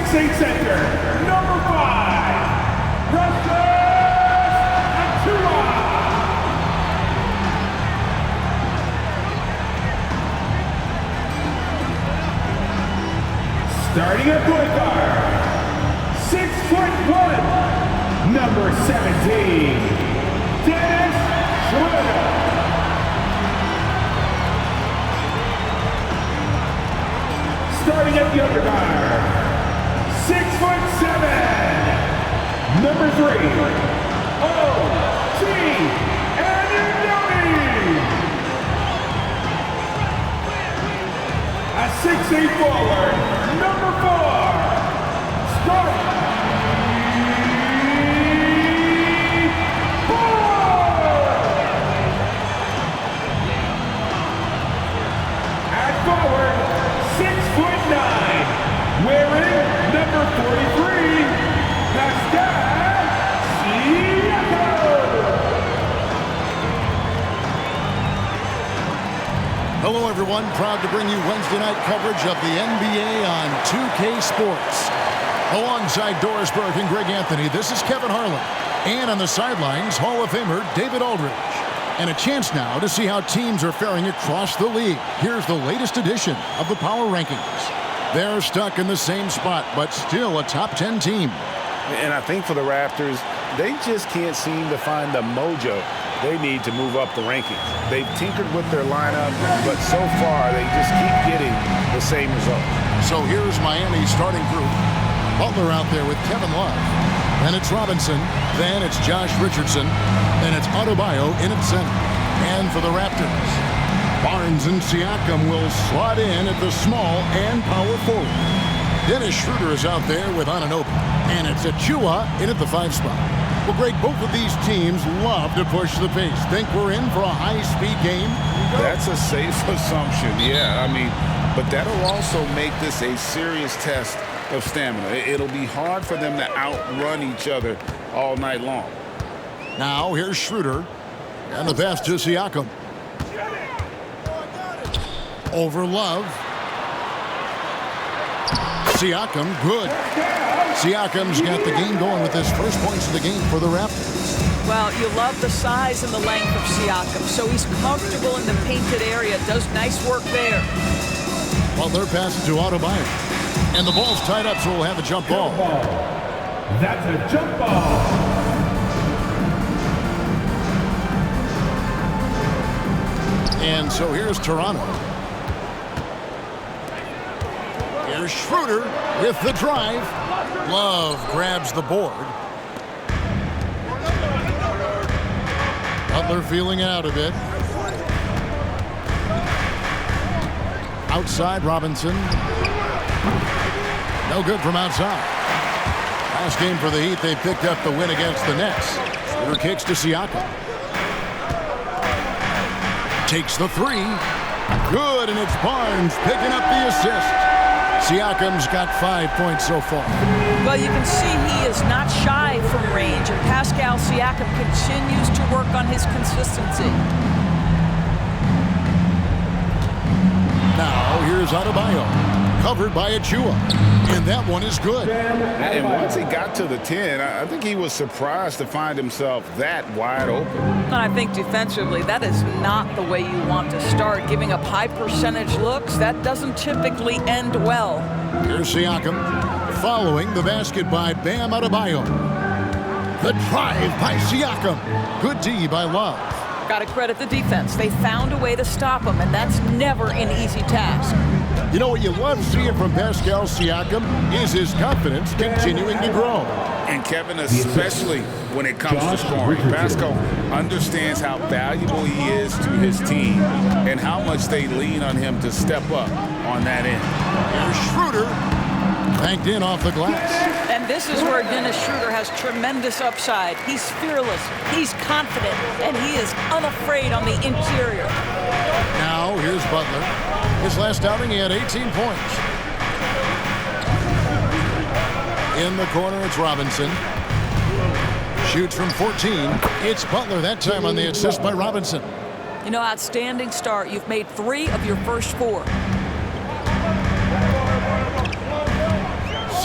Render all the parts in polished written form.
6'8" center, number 5, starting at point guard, 6'1", number 17, Dennis Schroeder. Starting at the other guard, 6'7", number 3, O.G. Anunoby. A 6'8" forward, number 4, Steph at forward, 6'9", wearing number 43, Pascal Siakam. Hello, everyone. Proud to bring you Wednesday night coverage of the NBA on 2K Sports. Alongside Doris Burke and Greg Anthony, this is Kevin Harlan. And on the sidelines, Hall of Famer David Aldridge. And a chance now to see how teams are faring across the league. Here's the latest edition of the Power Rankings. They're stuck in the same spot, but still a top 10 team. And I think for the Raptors, they just can't seem to find the mojo they need to move up the rankings. They've tinkered with their lineup, but so far they just keep getting the same result. So here's Miami's starting group. Butler out there with Kevin Love. Then it's Robinson. Then it's Josh Richardson. Then it's Adebayo in at center. And for the Raptors, Barnes and Siakam will slot in at the small and power forward. Dennis Schroeder is out there with Anunoby. And it's Achua in at the 5 spot. Well, Greg, both of these teams love to push the pace. Think we're in for a high-speed game? That's a safe assumption, yeah. I mean, but that'll also make this a serious test of stamina. It'll be hard for them to outrun each other all night long. Now, here's Schroeder. And the pass to Siakam. Over Love. Siakam, good. Siakam's got the game going with his first points of the game for the Raptors. Well, you love the size and the length of Siakam, so he's comfortable in the painted area, does nice work there. Well, their pass to Adebayo. And the ball's tied up, so we'll have a jump ball. That's a jump ball. And so here's Toronto. Here's Schroeder with the drive. Love grabs the board. Butler feeling out a bit. Outside Robinson. No good from outside. Last game for the Heat, they picked up the win against the Nets. Schroeder kicks to Siakam. Takes the 3. Good, and it's Barnes picking up the assist. Siakam's got 5 points so far. Well, you can see he is not shy from range, and Pascal Siakam continues to work on his consistency. Now, here's Adebayo, covered by Achua, and that one is good. And once he got to the 10, I think he was surprised to find himself that wide open. And I think defensively, that is not the way you want to start. Giving up high percentage looks, that doesn't typically end well. Here's Siakam, following the basket by Bam Adebayo. The drive by Siakam. Good D by Love. Got to credit the defense. They found a way to stop him, and that's never an easy task. You know what you love seeing from Pascal Siakam is his confidence continuing to grow. And Kevin, especially when it comes to scoring, Pascal understands how valuable he is to his team and how much they lean on him to step up on that end. Here's Schroeder, banked in off the glass. And this is where Dennis Schroeder has tremendous upside. He's fearless, he's confident, and he is unafraid on the interior. Now here's Butler. His last outing, he had 18 points. In the corner, it's Robinson. Shoots from 14. It's Butler that time on the assist by Robinson. You know, outstanding start. You've made 3 of your first 4.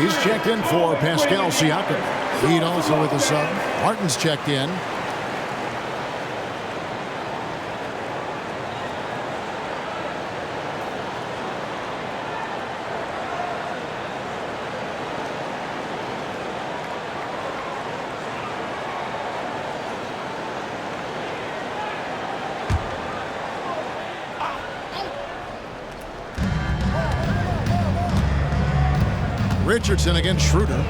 He's checked in for Pascal Siakam. He'd also with a sub. Martin's checked in. Richardson against Schroeder.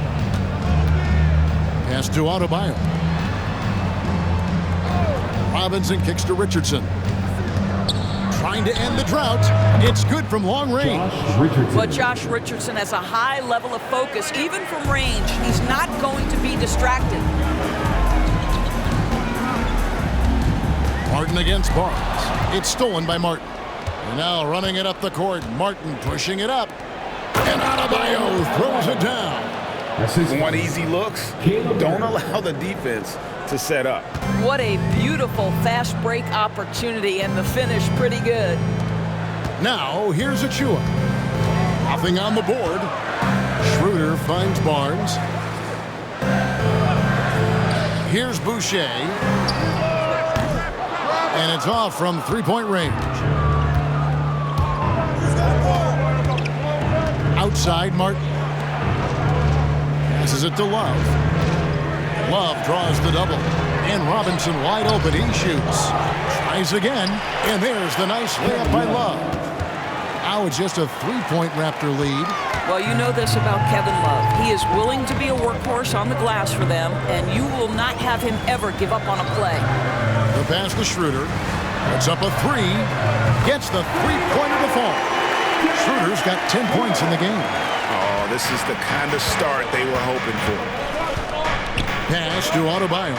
Pass to Adebayo. Robinson kicks to Richardson. Trying to end the drought. It's good from long range. But Josh Richardson has a high level of focus, even from range. He's not going to be distracted. Martin against Barnes. It's stolen by Martin. And now running it up the court. Martin pushing it up. And Adebayo throws it down. Want easy looks? Don't allow the defense to set up. What a beautiful fast break opportunity, and the finish pretty good. Now here's Achua. Nothing on the board. Schroeder finds Barnes. Here's Boucher. And it's off from three-point range. Outside, Martin. Passes it to Love. Love draws the double. And Robinson wide open. He shoots. Tries again. And there's the nice layup by Love. Now it's just a three-point Raptor lead. Well, you know this about Kevin Love. He is willing to be a workhorse on the glass for them, and you will not have him ever give up on a play. The pass to Schroeder. Puts up a three. Gets the three-pointer to fall. Schroeder's got 10 points in the game. Oh, this is the kind of start they were hoping for. Pass to Adebayo.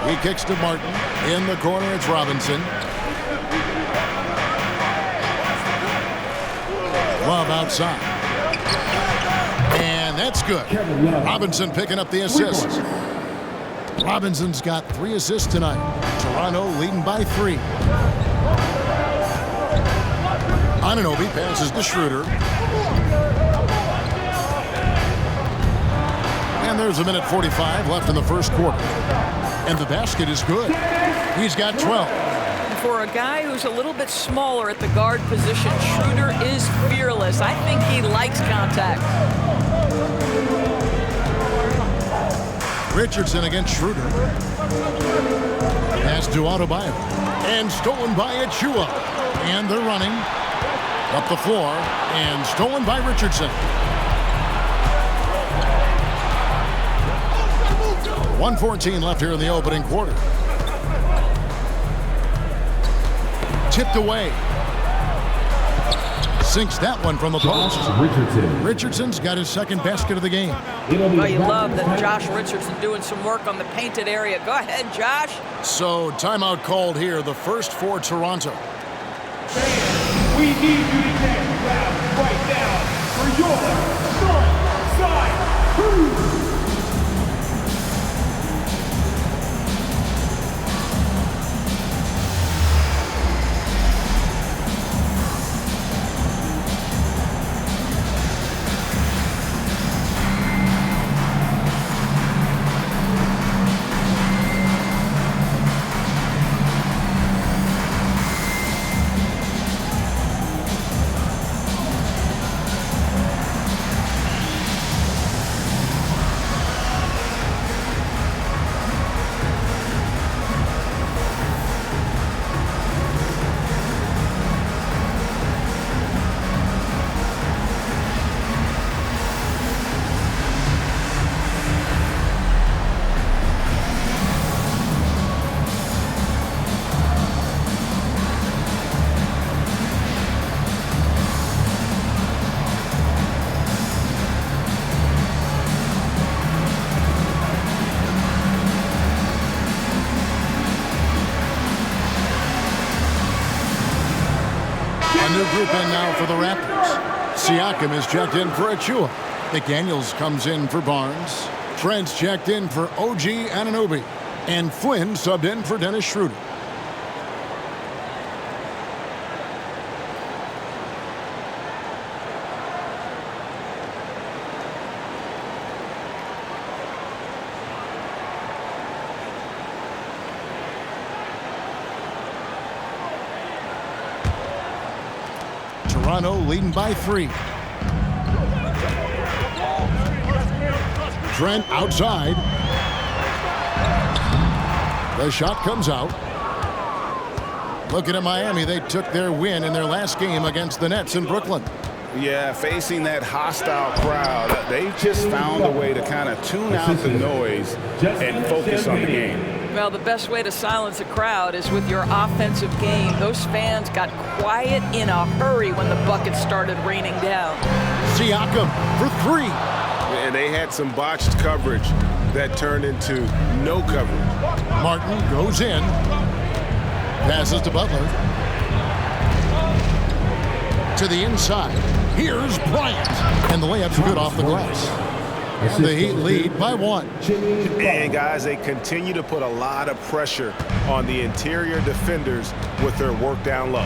He kicks to Martin. In the corner, it's Robinson. Love outside. And that's good. Robinson picking up the assist. Robinson's got 3 assists tonight. Toronto leading by 3. Anunoby passes to Schroeder. And there's a minute 45 left in the first quarter. And the basket is good. He's got 12. For a guy who's a little bit smaller at the guard position, Schroeder is fearless. I think he likes contact. Richardson against Schroeder. Pass to Adebayo. And stolen by Achua. And they're running up the floor. And stolen by Richardson. 1:14 left here in the opening quarter. Tipped away. Sinks that one from the post. Richardson's got his second basket of the game. Well, you love that Josh Richardson doing some work on the painted area. Go ahead, Josh. So timeout called here, the first for Toronto. We need you to get right now for your North Side Crew. Group in now for the Raptors. Siakam is checked in for Achua. McDaniels comes in for Barnes. Trent's checked in for OG Anunoby. And Flynn subbed in for Dennis Schroeder. Toronto leading by 3. Trent outside. The shot comes out. Looking at Miami, they took their win in their last game against the Nets in Brooklyn. Yeah, facing that hostile crowd, they've just found a way to kind of tune out the noise and focus on the game. Well, the best way to silence a crowd is with your offensive game. Those fans got quiet in a hurry when the buckets started raining down. Siakam for 3. And they had some botched coverage that turned into no coverage. Martin goes in. Passes to Butler. To the inside. Here's Bryant. And the layup's good off the glass. And the Heat lead by 1. And guys, they continue to put a lot of pressure on the interior defenders with their work down low.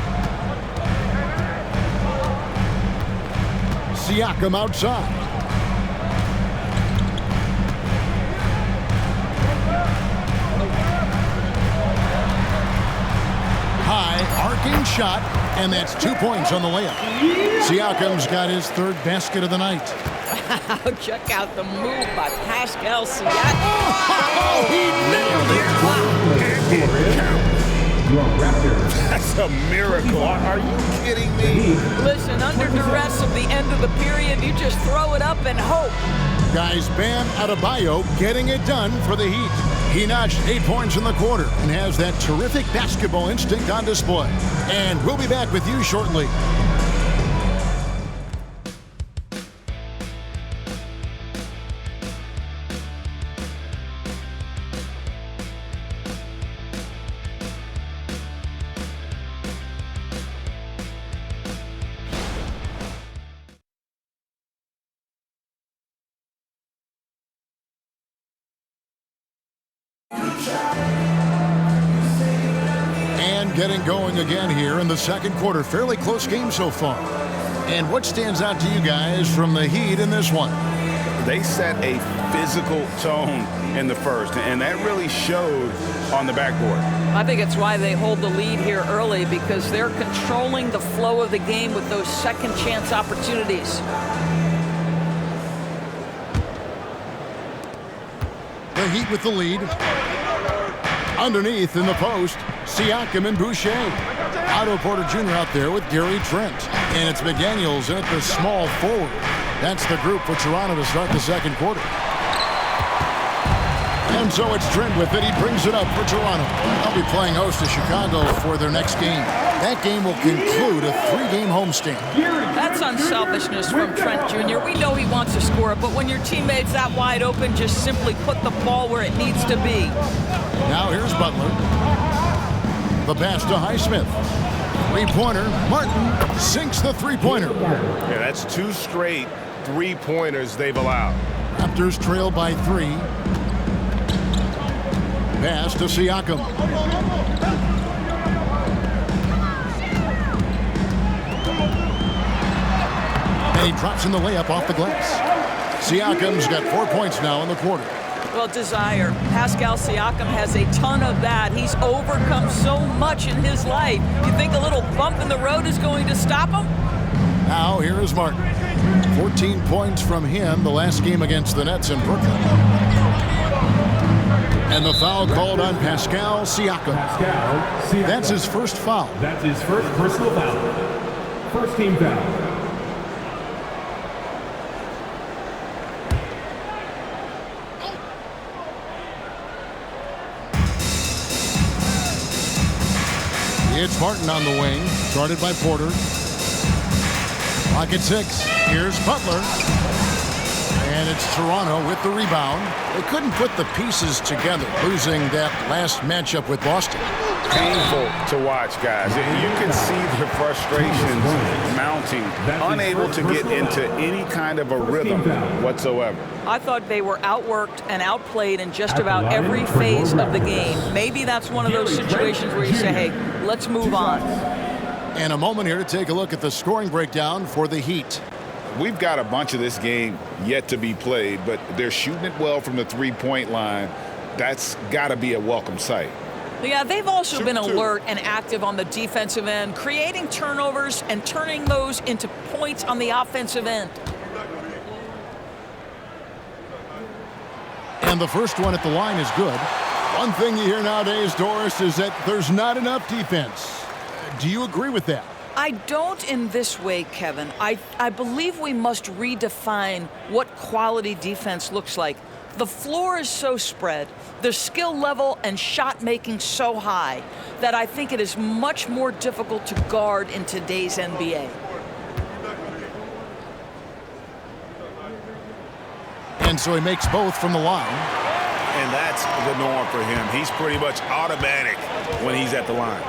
Siakam outside. High arcing shot, and that's 2 points on the layup. Siakam's got his 3rd basket of the night. Check out the move by Pascal Siakam. Oh, he nailed it! That's a miracle. Are you kidding me? Listen, under duress of the end of the period, you just throw it up and hope. Guys, Bam Adebayo getting it done for the Heat. He notched 8 points in the quarter and has that terrific basketball instinct on display. And we'll be back with you shortly. And getting going again here in the second quarter. Fairly close game so far. And what stands out to you guys from the Heat in this one? They set a physical tone in the first, and that really showed on the backboard. I think it's why they hold the lead here early, because they're controlling the flow of the game with those second chance opportunities. The Heat with the lead. Underneath in the post, Siakam and Boucher. Otto Porter Jr. out there with Gary Trent. And it's McDaniels in at the small forward. That's the group for Toronto to start the second quarter. And so it's Trent with it. He brings it up for Toronto. They'll be playing host to Chicago for their next game. That game will conclude a 3-game homestand. That's unselfishness from Trent Jr. We know he wants to score it, but when your teammate's that wide open, just simply put the ball where it needs to be. Now here's Butler. The pass to Highsmith. 3-pointer. Martin sinks the 3-pointer. Yeah, that's 2 straight 3-pointers they've allowed. Raptors trail by 3. Pass to Siakam. And he drops in the layup off the glass. Siakam's got 4 points now in the quarter. Well, desire. Pascal Siakam has a ton of that. He's overcome so much in his life. You think a little bump in the road is going to stop him? Now here is Martin. 14 points from him the last game against the Nets in Brooklyn. And the foul called on Pascal Siakam. That's his first foul. That's his first personal foul. First team foul. It's Martin on the wing, guarded by Porter. Clock at 6. Here's Butler. And it's Toronto with the rebound. They couldn't put the pieces together, losing that last matchup with Boston. Painful to watch, guys. You can see the frustrations mounting, unable to get into any kind of a rhythm whatsoever. I thought they were outworked and outplayed in just about every phase of the game. Maybe that's one of those situations where you say, hey, let's move on. And a moment here to take a look at the scoring breakdown for the Heat. We've got a bunch of this game yet to be played, but they're shooting it well from the 3-point line. That's got to be a welcome sight. Yeah, they've also been alert and active on the defensive end, creating turnovers and turning those into points on the offensive end. And the first one at the line is good. One thing you hear nowadays, Doris, is that there's not enough defense. Do you agree with that? I don't in this way, Kevin. I believe we must redefine what quality defense looks like. The floor is so spread, the skill level and shot making so high that I think it is much more difficult to guard in today's NBA. And so he makes both from the line. And that's the norm for him. He's pretty much automatic when he's at the line.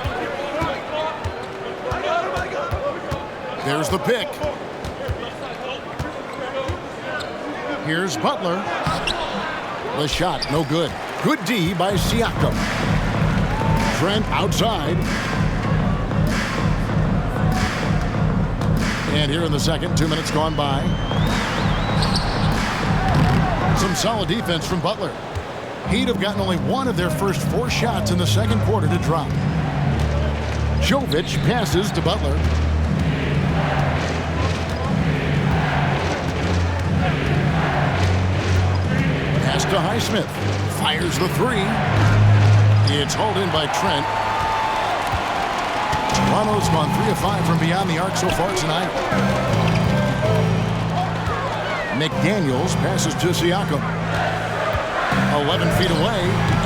There's the pick. Here's Butler. The shot, no good. Good D by Siakam. Trent outside. And here in the second, 2 minutes gone by. Some solid defense from Butler. He'd have gotten only one of their first 4 shots in the second quarter to drop. Jovic passes to Butler. Pass to Highsmith. Fires the 3. It's hauled in by Trent. Toronto's gone 3 of 5 from beyond the arc so far tonight. McDaniels passes to Siakam. 11 feet away,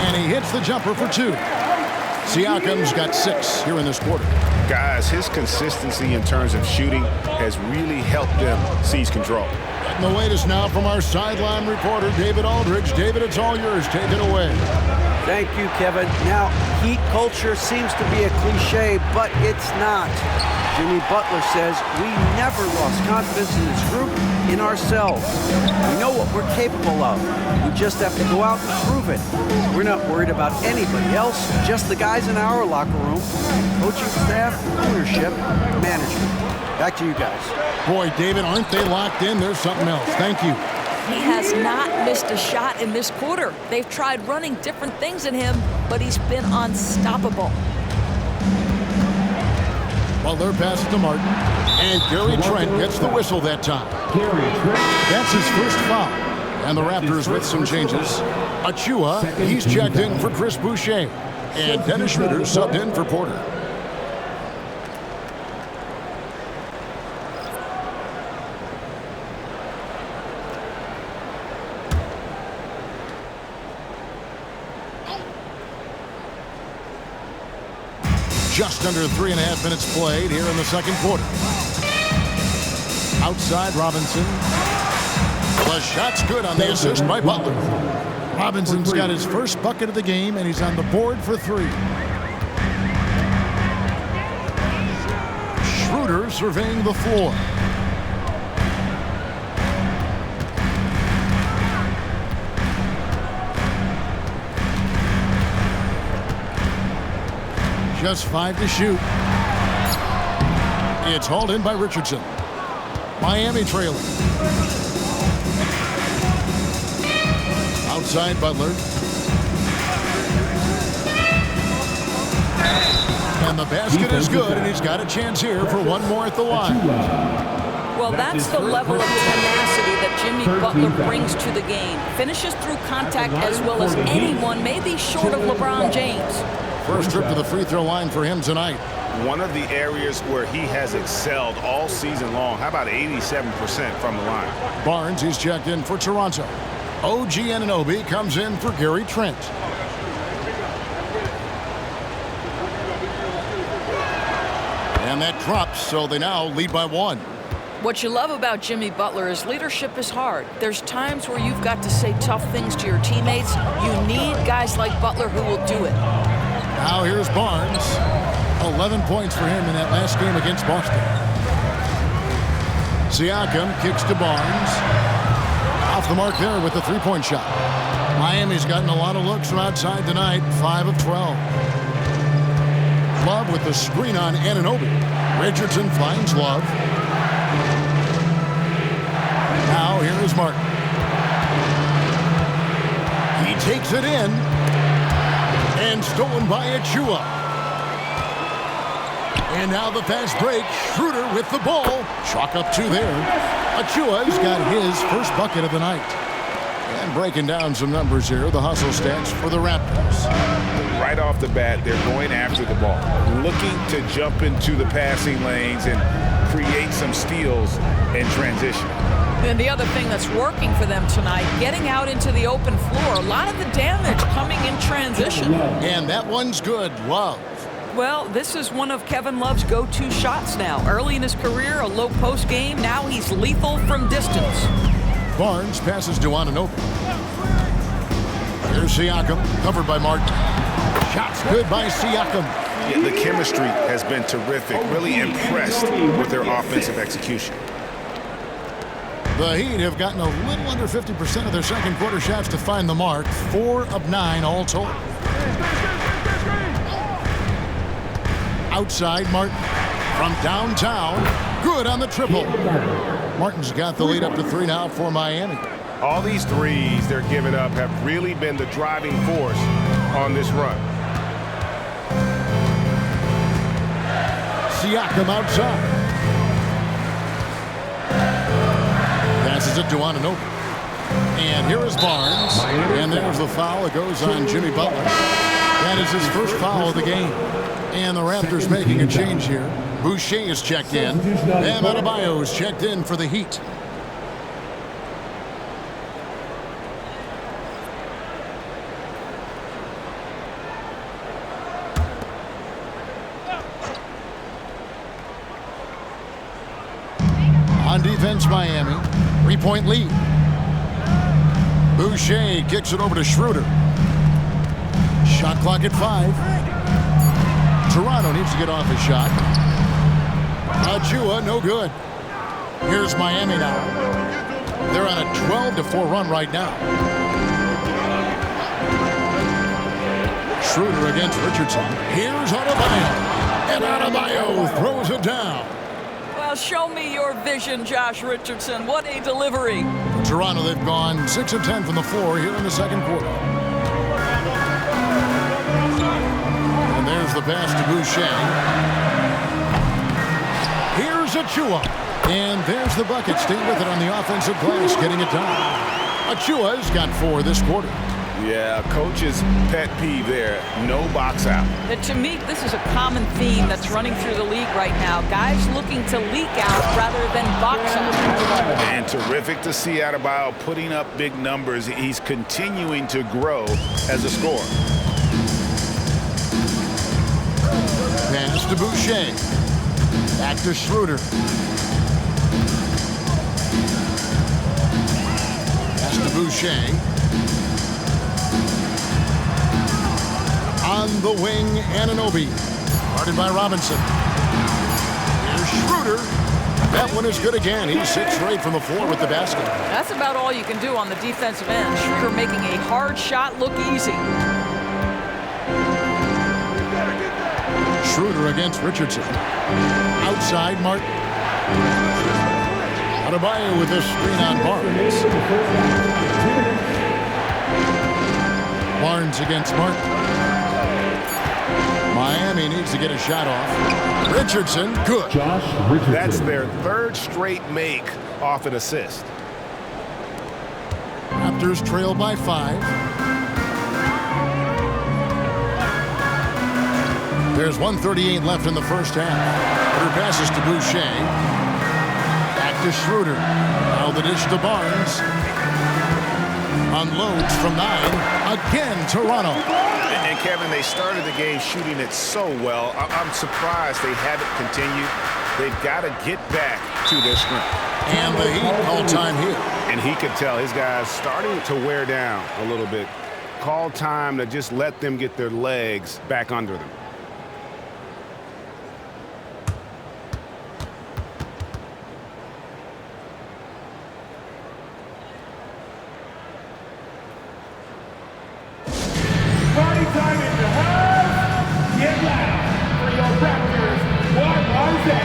and he hits the jumper for 2. Siakam's got 6 here in this quarter. Guys, his consistency in terms of shooting has really helped them seize control. And the latest now from our sideline reporter, David Aldridge. David, it's all yours. Take it away. Thank you, Kevin. Now, Heat culture seems to be a cliche, but it's not. Jimmy Butler says, we never lost confidence in this group, in ourselves. We know what we're capable of. We just have to go out and prove it. We're not worried about anybody else, just the guys in our locker room, coaching staff, ownership, management. Back to you guys. Boy, David, aren't they locked in? There's something else. Thank you. He has not missed a shot in this quarter. They've tried running different things at him, but he's been unstoppable. Butler passes to Martin, and Gary Trent gets the whistle that time. That's his first foul. And the Raptors with some changes. Achua, he's checked in for Chris Boucher. And Dennis Schroeder subbed in for Porter. Just under 3.5 minutes played here in the second quarter. Outside Robinson. The shot's good on the assist by Butler. Robinson's got his first bucket of the game, and he's on the board for 3. Schroeder surveying the floor. Just 5 to shoot. It's hauled in by Richardson. Miami trailing. Outside Butler. And the basket is good, and he's got a chance here for one more at the line. Well, that's the level of tenacity that Jimmy Butler brings to the game. Finishes through contact as well as anyone, maybe short of LeBron James. First trip to the free throw line for him tonight. One of the areas where he has excelled all season long. How about 87% from the line? Barnes, he's checked in for Toronto. OG Anunoby comes in for Gary Trent. And that drops, so they now lead by 1. What you love about Jimmy Butler is leadership is hard. There's times where you've got to say tough things to your teammates. You need guys like Butler who will do it. Now here's Barnes. 11 points for him in that last game against Boston. Siakam kicks to Barnes. Off the mark there with the 3-point shot. Miami's gotten a lot of looks from outside tonight. 5 of 12. Love with the screen on Anunoby. Richardson finds Love. Now here is Martin. He takes it in. And stolen by Achua. And now the fast break. Schroeder with the ball. Chalk up 2 there. Achua's got his first bucket of the night. And breaking down some numbers here, the hustle stats for the Raptors. Right off the bat, they're going after the ball, looking to jump into the passing lanes and create some steals in transition. And the other thing that's working for them tonight, getting out into the open floor. A lot of the damage coming in transition. And that one's good. Love. Well, this is one of Kevin Love's go-to shots now. Early in his career, a low post game. Now he's lethal from distance. Barnes passes to Anunoby. Here's Siakam, covered by Martin. Shots good by Siakam. Yeah, the chemistry has been terrific. Really impressed with their offensive execution. The Heat have gotten a little under 50% of their second quarter shots to find the mark. 4 of 9 all told. Outside, Martin from downtown. Good on the triple. Martin's got the lead up to 3 now for Miami. All these threes they're giving up have really been the driving force on this run. Siakam outside. Passes it to Anunoby. And here is Barnes. And there's the foul. It goes on Jimmy Butler. That is his first foul of the game. And the Raptors making a change here. Boucher is checked in. And Adebayo is checked in for the Heat. On defense, Miami. 3-point lead. Boucher kicks it over to Schroeder. Shot clock at 5. Toronto needs to get off his shot. Achua, no good. Here's Miami now. They're on a 12-4 run right now. Schroeder against Richardson. Here's Adebayo. And Adebayo throws it down. Well, show me your vision, Josh Richardson. What a delivery. Toronto, they've gone 6 of 10 from the floor here in the second quarter. And there's the pass to Boucher. Here's Achua. And there's the bucket. Staying with it on the offensive glass, getting it done. Achua's got 4 this quarter. Yeah, coach's pet peeve there. No box out. To me, this is a common theme that's running through the league right now. Guys looking to leak out rather than box out. And terrific to see Adebayo putting up big numbers. He's continuing to grow as a scorer. Pass to Boucher. Back to Schroeder. Pass to Boucher. On the wing, Anunoby. Guarded by Robinson. Here's Schroeder. That one is good again. He's 6 straight from the floor with the basket. That's about all you can do on the defensive end. Schroeder making a hard shot look easy. Schroeder against Richardson. Outside, Martin. Adebayo with this screen on Barnes. Barnes against Martin. Miami needs to get a shot off. Richardson, good. That's their 3rd straight make off an assist. Raptors trail by 5. There's 1:38 left in the first half. Her passes to Boucher. Back to Schroeder. Now the dish to Barnes. Unloads from 9. Again, Toronto. And Kevin, they started the game shooting it so well. I'm surprised they haven't continued. They've got to get back to their strength. And the Heat call time here. And he could tell his guys starting to wear down a little bit. Call time to just let them get their legs back under them. Party time in the house. Get loud for your Raptors. What was that?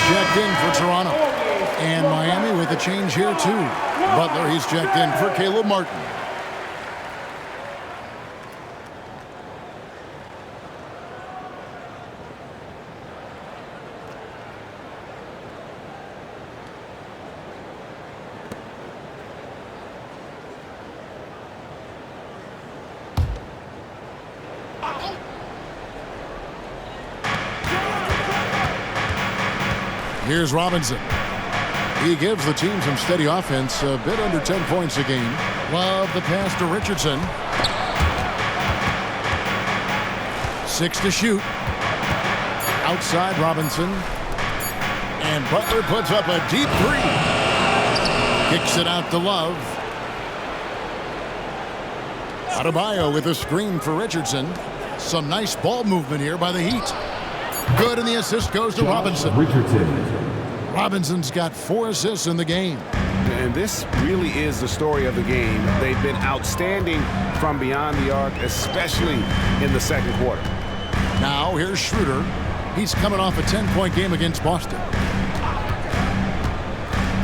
checked in for Toronto. And Miami with a change here, too. Butler, he's checked in for Caleb Martin. Here's Robinson. He gives the team some steady offense, a bit under 10 points a game. Love the pass to Richardson. 6 to shoot. Outside Robinson. And Butler puts up a deep 3. Kicks it out to Love. Adebayo with a screen for Richardson. Some nice ball movement here by the Heat. Good, and the assist goes to Robinson. Robinson's got 4 assists in the game. And this really is the story of the game. They've been outstanding from beyond the arc, especially in the second quarter. Now here's Schroeder. He's coming off a 10-point game against Boston.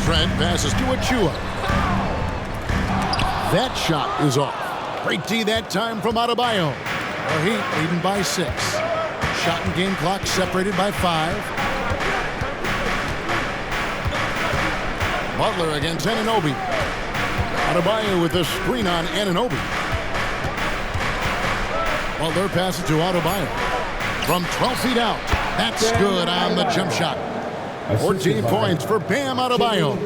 Trent passes to Achua. That shot is off. Great D that time from Adebayo. The Heat leading by 6. Shot and game clock separated by 5. Butler against Anunoby. Adebayo with a screen on Anunoby. Butler passes to Adebayo. From 12 feet out. That's good on the jump shot. 14 points for Bam Adebayo.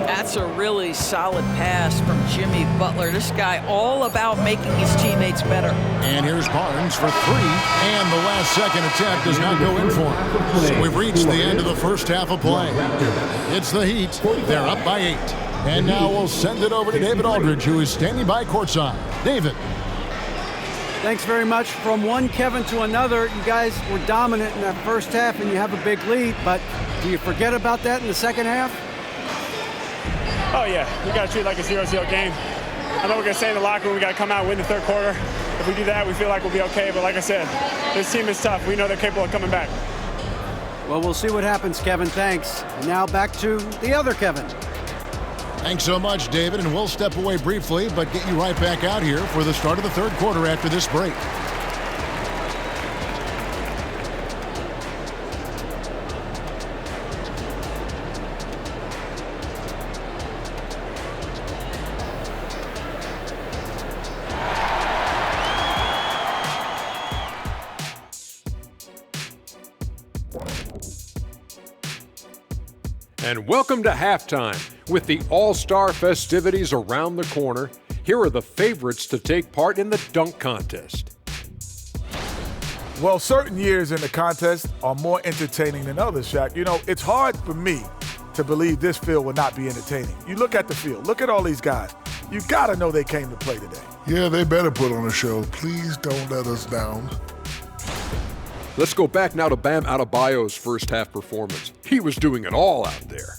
That's a really solid pass from Jimmy Butler. This guy all about making his teammates better. And here's Barnes for 3. And the last second attempt does not go in for him. So we've reached the end of the first half of play. It's the Heat. They're up by 8. And now we'll send it over to David Aldridge, who is standing by courtside. David. Thanks very much. From one Kevin to another, you guys were dominant in that first half and you have a big lead, but do you forget about that in the second half? Oh yeah, we got to treat it like a 0-0 game. I know we're going to stay in the locker room, we got to come out and win the third quarter. If we do that, we feel like we'll be okay, but like I said, this team is tough. We know they're capable of coming back. Well, we'll see what happens, Kevin. Thanks. And now back to the other Kevin. Thanks so much, David, and we'll step away briefly, but get you right back out here for the start of the third quarter after this break. And welcome to halftime. With the All-Star festivities around the corner, here are the favorites to take part in the dunk contest. Well, certain years in the contest are more entertaining than others, Shaq. You know, it's hard for me to believe this field will not be entertaining. You look at the field. Look at all these guys. You got to know they came to play today. Yeah, they better put on a show. Please don't let us down. Let's go back now to Bam Adebayo's first half performance. He was doing it all out there.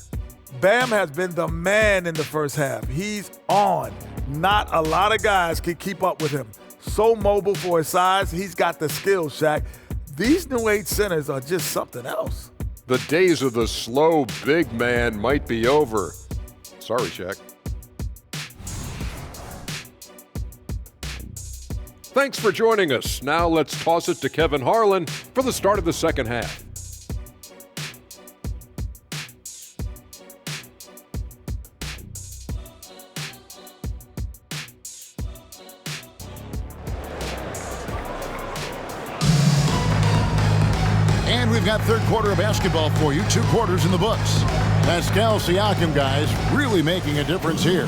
Bam has been the man in the first half. He's on. Not a lot of guys can keep up with him. So mobile for his size. He's got the skills, Shaq. These new age centers are just something else. The days of the slow big man might be over. Sorry, Shaq. Thanks for joining us. Now let's toss it to Kevin Harlan for the start of the second half. And we've got third quarter of basketball for you. 2 quarters in the books. Pascal Siakam, guys, really making a difference here.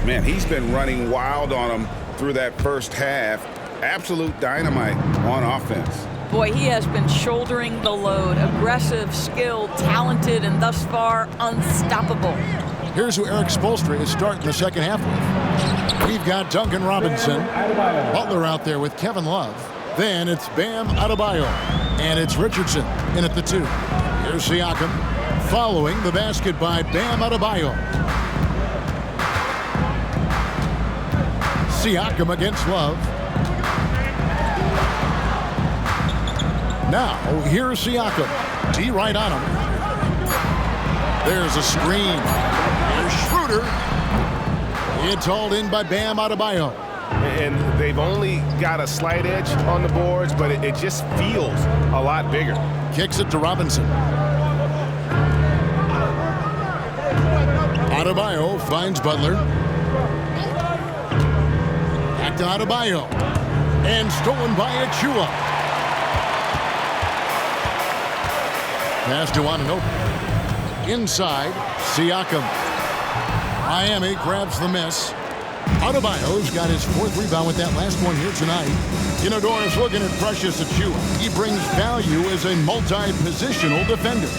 Man, he's been running wild on them through that first half. Absolute dynamite on offense. Boy, he has been shouldering the load. Aggressive, skilled, talented, and thus far unstoppable. Here's who Eric Spoelstra is starting the second half with. We've got Duncan Robinson. Butler out there with Kevin Love. Then it's Bam Adebayo. And it's Richardson in at the 2. Here's Siakam following the basket by Bam Adebayo. Siakam against Love. Now, here's Siakam. D right on him. There's a screen. Here's Schroeder. It's hauled in by Bam Adebayo. And they've only got a slight edge on the boards, but it just feels a lot bigger. Kicks it to Robinson. Adebayo finds Butler. Back to Adebayo. And stolen by Achua. Pass to Anunoby. Inside, Siakam. Miami grabs the miss. Adebayo's got his 4th rebound with that last one here tonight. Doris looking at Precious Achua. He brings value as a multi-positional defender.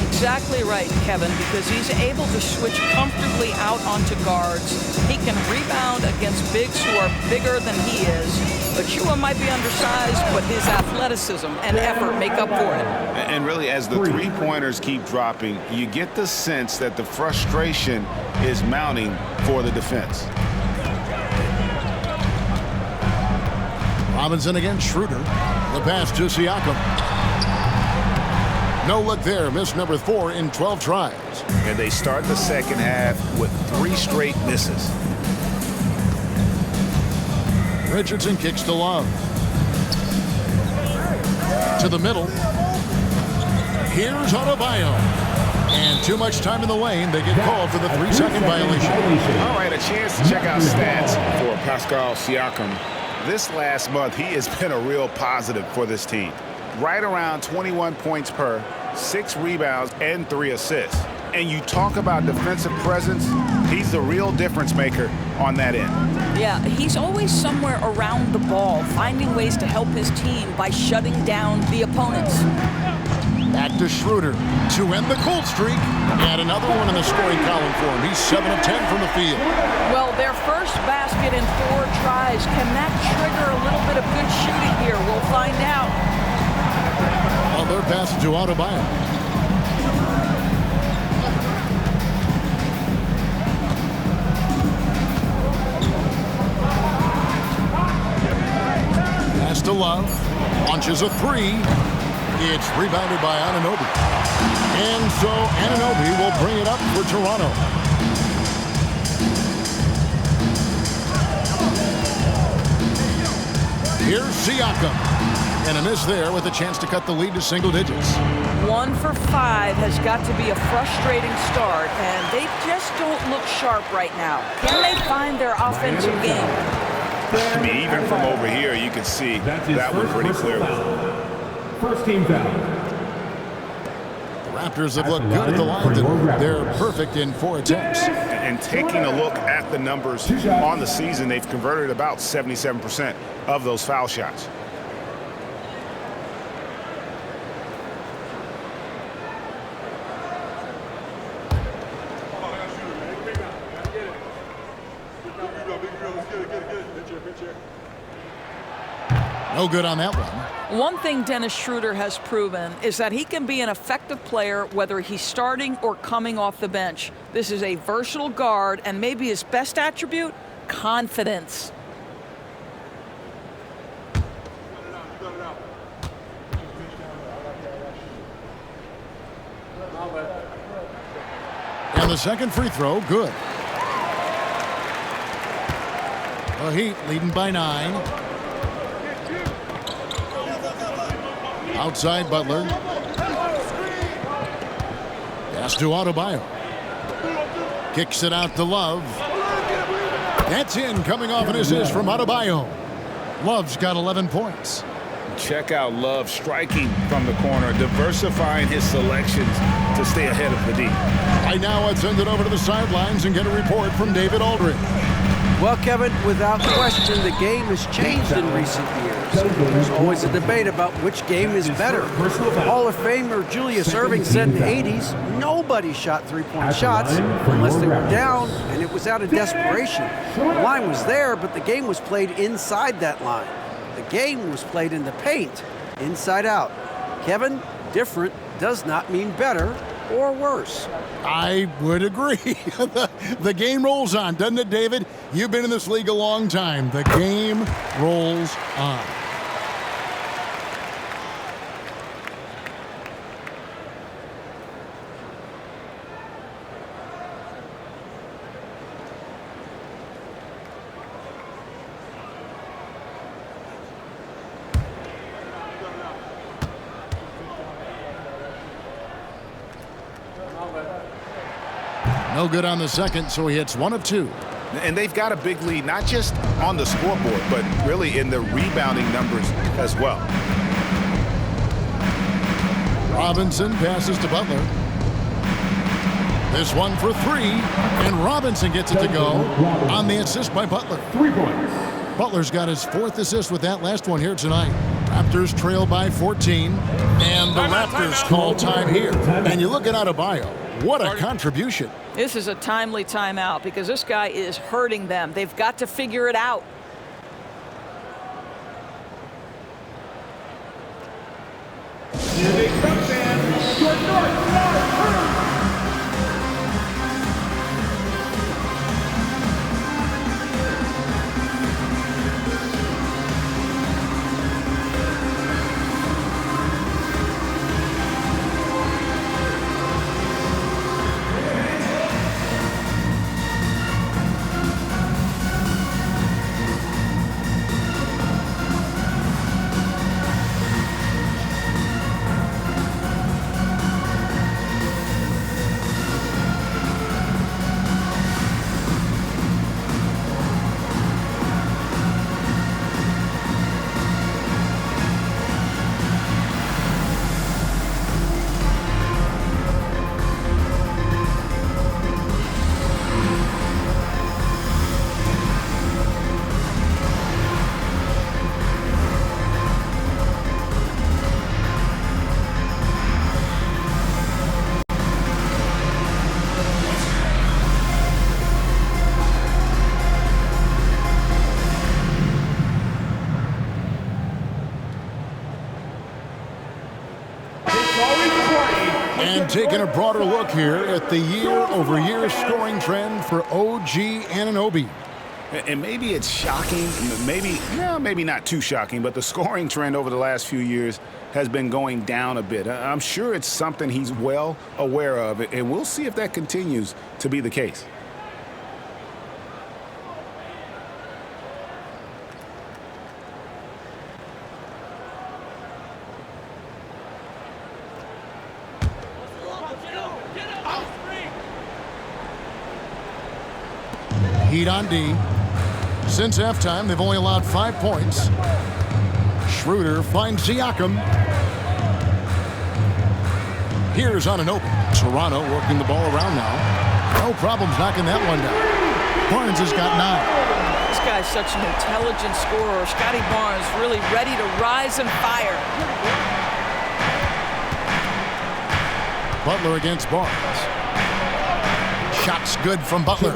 Exactly right, Kevin, because he's able to switch comfortably out onto guards. He can rebound against bigs who are bigger than he is. Achua might be undersized, but his athleticism and effort make up for it. And really, as the three-pointers keep dropping, you get the sense that the frustration is mounting for the defense. Robinson against Schroeder. The pass to Siakam. No look there. Miss number 4 in 12 tries. And they start the second half with 3 straight misses. Richardson kicks to Love. To the middle. Here's Adebayo. And too much time in the lane. They get called for the 3-second violation. All right, a chance to check out stats for Pascal Siakam. This last month, he has been a real positive for this team. Right around 21 points per, 6 rebounds, and 3 assists. And you talk about defensive presence, he's the real difference maker on that end. Yeah, he's always somewhere around the ball, finding ways to help his team by shutting down the opponents. Back to Schroeder to end the cold streak. And another one in the scoring column for him. He's 7 of 10 from the field. Well, their first basket in 4 tries. Can that trigger a little bit of good shooting here? We'll find out. Other pass to Adebayo. Pass to Love. Launches a 3. It's rebounded by Anunoby. And so Anunoby will bring it up for Toronto. Here's Siakam. And a miss there with a chance to cut the lead to single digits. 1 for 5 has got to be a frustrating start, and they just don't look sharp right now. Can they find their offensive game? I mean, even from over here, you can see that one pretty clearly. First team foul. The Raptors have looked good at the line. They're perfect in 4 attempts. And taking a look at the numbers on the season, they've converted about 77% of those foul shots. No good on that one. One thing Dennis Schroeder has proven is that he can be an effective player whether he's starting or coming off the bench. This is a versatile guard, and maybe his best attribute, confidence. And the second free throw, good. The Heat leading by 9. Outside Butler. Pass to Adebayo. Kicks it out to Love. That's in, coming off an assist from Adebayo. Love's got 11 points. Check out Love striking from the corner, diversifying his selections to stay ahead of the D. Right now, let's send it over to the sidelines and get a report from David Aldridge. Well, Kevin, without question, the game has changed in recent years. There's always a debate about which game is better. Hall of Famer Julius Erving said in the 80s, nobody shot three-point shots unless they were down, and it was out of desperation. The line was there, but the game was played inside that line. The game was played in the paint, inside out. Kevin, different does not mean better or worse. I would agree. The game rolls on, doesn't it, David? You've been in this league a long time. The game rolls on. No good on the second, so he hits 1 of 2. And they've got a big lead, not just on the scoreboard, but really in the rebounding numbers as well. Robinson passes to Butler. This one for 3, and Robinson gets it to go on the assist by Butler. 3 points. Butler's got his 4th assist with that last one here tonight. Raptors trail by 14, and the Raptors call time here. And you look at Adebayo, what a contribution. This is a timely timeout because this guy is hurting them. They've got to figure it out. Here they come, fans. Short north. And taking a broader look here at the year-over-year scoring trend for OG Anunoby. And maybe it's shocking, maybe not too shocking, but the scoring trend over the last few years has been going down a bit. I'm sure it's something he's well aware of, and we'll see if that continues to be the case. Heat on D. Since halftime, they've only allowed 5 points. Schroeder finds Siakam. Here's on an open. Toronto working the ball around now. No problems knocking that one down. Barnes has got 9. This guy's such an intelligent scorer. Scotty Barnes really ready to rise and fire. Butler against Barnes. Shots good from Butler.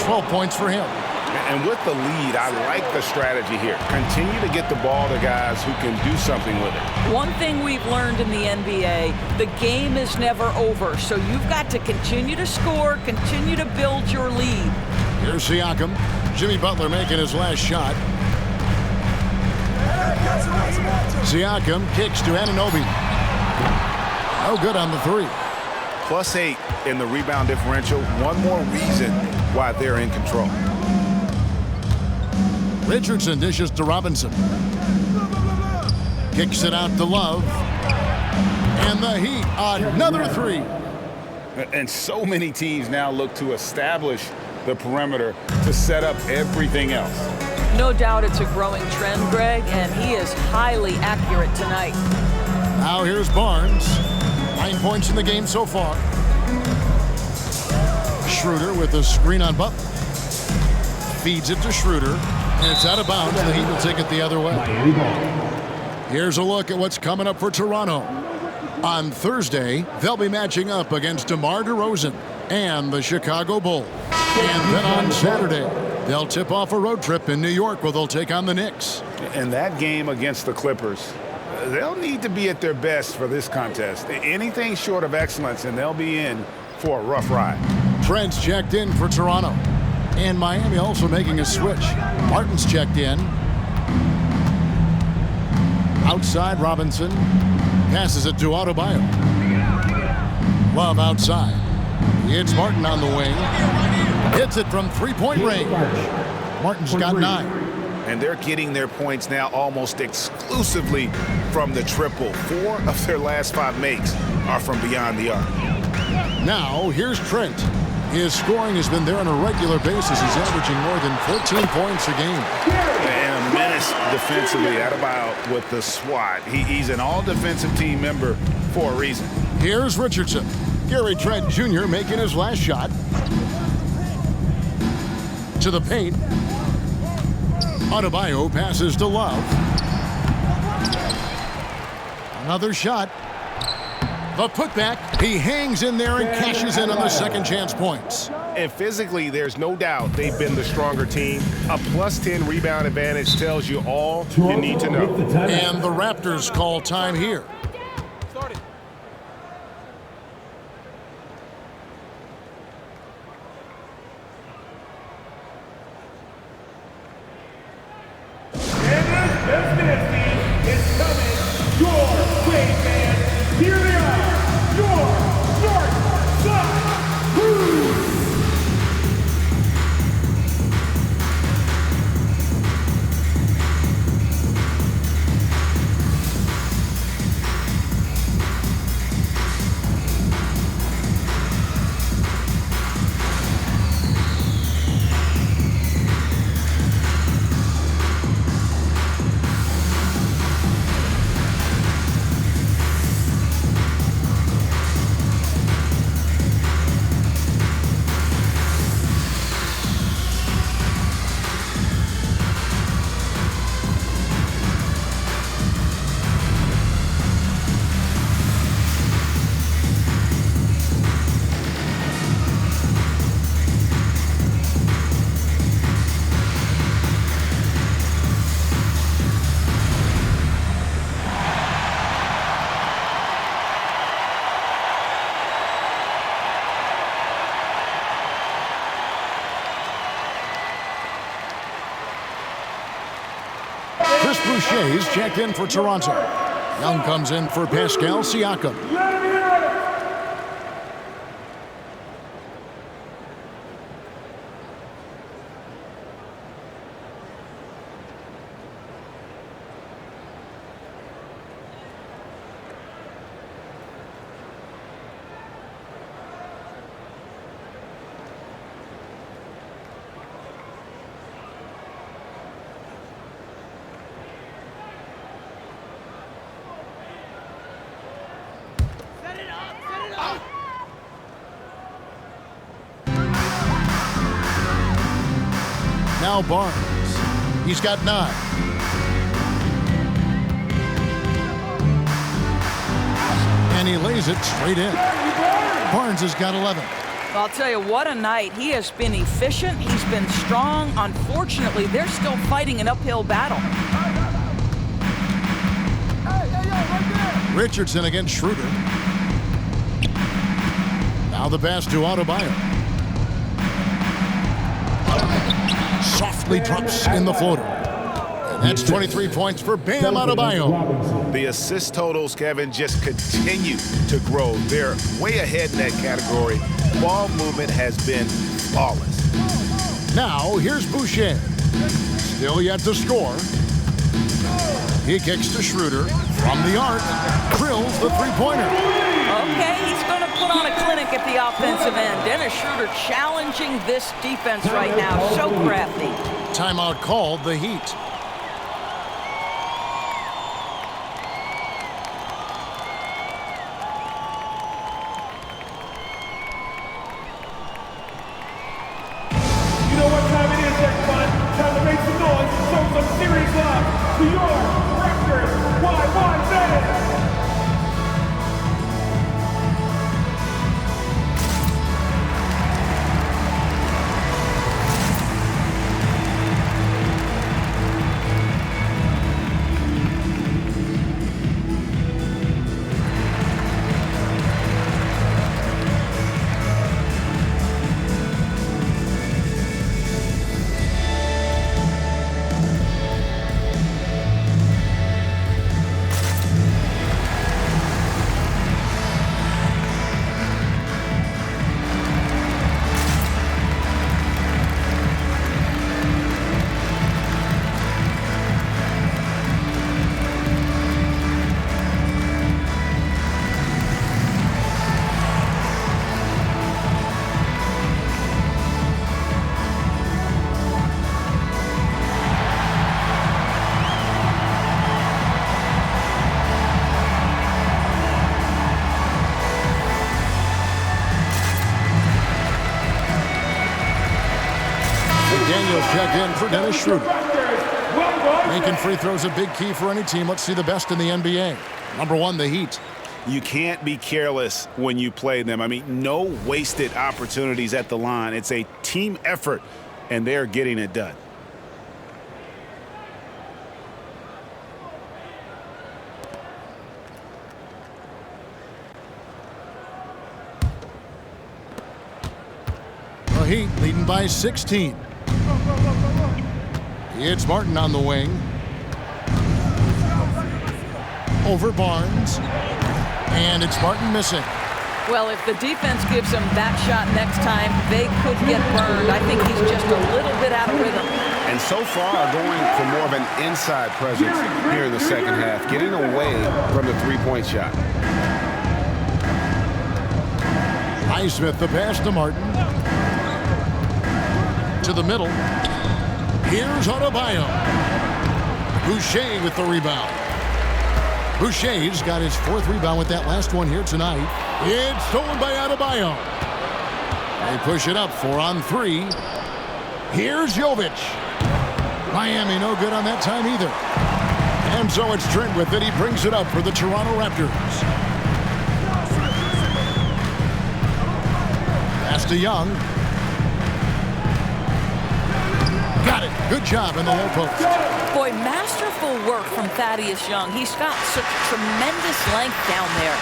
12 points for him. And with the lead, I like the strategy here. Continue to get the ball to guys who can do something with it. One thing we've learned in the NBA, the game is never over. So you've got to continue to score, continue to build your lead. Here's Siakam. Jimmy Butler making his last shot. Siakam kicks to Anunoby. No good on the 3. +8 in the rebound differential. One more reason why they're in control. Richardson dishes to Robinson. Kicks it out to Love. And the Heat, another 3. And so many teams now look to establish the perimeter to set up everything else. No doubt it's a growing trend, Greg, and he is highly accurate tonight. Now here's Barnes. 9 points in the game so far. Schroeder with a screen on Butler. Feeds it to Schroeder, and it's out of bounds. The Heat will take it the other way. Here's a look at what's coming up for Toronto. On Thursday, they'll be matching up against DeMar DeRozan and the Chicago Bulls. And then on Saturday, they'll tip off a road trip in New York where they'll take on the Knicks. And that game against the Clippers, they'll need to be at their best for this contest. Anything short of excellence, and they'll be in for a rough ride. Trent's checked in for Toronto. And Miami also making a switch. Martin's checked in. Outside, Robinson. Passes it to Adebayo. Love outside. It's Martin on the wing. Hits it from three-point range. Martin's got 9. And they're getting their points now almost exclusively from the triple. 4 of their last 5 makes are from beyond the arc. Now, here's Trent. His scoring has been there on a regular basis. He's averaging more than 14 points a game. And a menace defensively. Adebayo with the swat. He's an all-defensive team member for a reason. Here's Richardson. Gary Trent Jr. making his last shot. To the paint. Adebayo passes to Love. Another shot. The putback. He hangs in there and cashes in on the second chance points. And physically, there's no doubt they've been the stronger team. A +10 rebound advantage tells you all you need to know. And the Raptors call time here. Boucher's checked in for Toronto. Young comes in for Pascal Siakam. Now Barnes. He's got 9. And he lays it straight in. Barnes has got 11. I'll tell you, what a night. He has been efficient. He's been strong. Unfortunately, they're still fighting an uphill battle. Richardson against Schroeder. Now the pass to Adebayo. Softly drops in the floater. And that's 23 points for Bam Adebayo. The assist totals, Kevin, just continue to grow. They're way ahead in that category. Ball movement has been flawless. Now here's Boucher. Still yet to score. He kicks to Schroeder from the arc. Drills the three-pointer. Okay, he's going to put on a clinic at the offensive end. Dennis Schroeder challenging this defense right now. So crafty. Timeout called, the Heat. You know what time it is, everyone? Time to make some noise and show some serious love to your Raptors. Why say it? McDaniel's checked in for Dennis Schroeder. Making free throws a big key for any team. Let's see the best in the NBA. Number 1, the Heat. You can't be careless when you play them. I mean, no wasted opportunities at the line. It's a team effort, and they're getting it done. The Heat leading by 16. It's Martin on the wing. Over Barnes. And it's Martin missing. Well, if the defense gives him that shot next time, they could get burned. I think he's just a little bit out of rhythm. And so far, going for more of an inside presence here in the second half, getting away from the three-point shot. Highsmith the pass to Martin. To the middle. Here's Adebayo. Boucher with the rebound. Boucher's got his 4th rebound with that last one here tonight. It's stolen by Adebayo. They push it up 4 on 3. Here's Jovic. Miami no good on that time either. And so it's Trent with it. He brings it up for the Toronto Raptors. Pass to Young. Got it. Good job in the low post. Boy, masterful work from Thaddeus Young. He's got such tremendous length down there.